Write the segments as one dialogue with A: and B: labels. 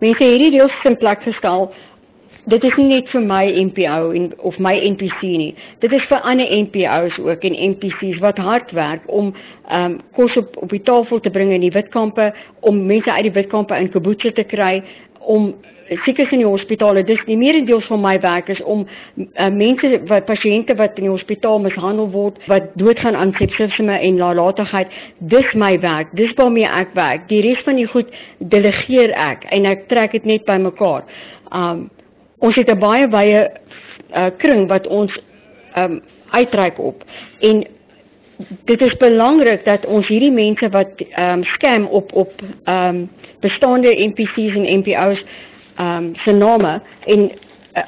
A: mense hierdie deels in plek gestel. Dit is nie net vir my NPO of my NPC nie. Dit is vir ander NPO's ook en NPC's wat hard werk om kos op die tafel te bring in die witkampe, om mense uit die witkampe in kiboetse te kry, om siekes in die hospitale. Dis die meerendeels van my werk is om mense, pasiënte wat in die hospitaal mishandel word, wat doodgaan aan sepsisme en nalatigheid, dis my werk, dis waarmee ek werk. Die res van die goed delegeer ek en ek trek dit net by mekaar. Ons het 'n baie wye kring wat ons uitreik op en dit is belangrik dat ons hierdie mense wat scam op bestaande NPC's en NPO's se name en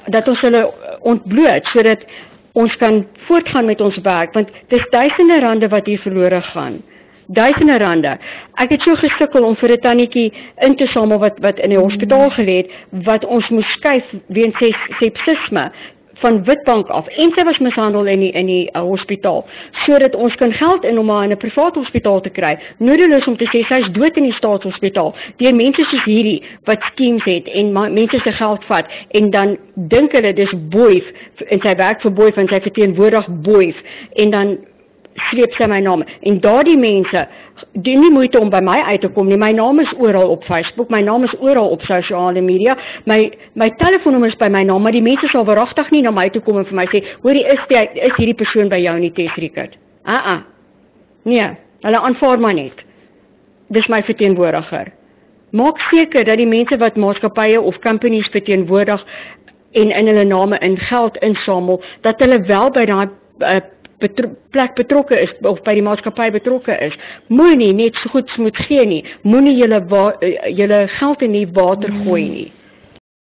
A: dat ons hulle ontbloot sodat ons kan voortgaan met ons werk, want dis duisende rande wat hier verlore gaan. Duisende rande. Ek het so gesukkel om vir 'n tannetjie in te samel wat in die hospitaal gelê het, wat ons moes skuif weens sepsisme van Witbank af. En sy was mishandel in die hospitaal, sodat ons kan geld in om haar in 'n privaat hospitaal te kry. Nodeloos om te sê sy is dood in die staatshospitaal. Deur mense soos hierdie wat schemes het en mense se geld vat en dan dink hulle dis Boef en sy werk vir Boef en sy verteenwoordig Boef en dan sleep sy my naam. En daardie mense doen nie moeite om by my uit te kom nie. My naam is oral op Facebook, my naam is oral op sosiale media, my telefoonnommer is by my naam, maar die mense sal verragtig nie na my toe kom en vir my sê, hoorie, is hierdie persoon by jou in die testrecord? Nee, hulle aanvaar maar net. Dis my verteenwoordiger. Maak seker dat die mense wat maatskappye of companies verteenwoordig en in hulle name in geld insamel, dat hulle wel by daai plek betrokke is, of by die maatskappy betrokke is. Moenie net so goed moet gee nie. Moenie julle geld in die water gooi nie.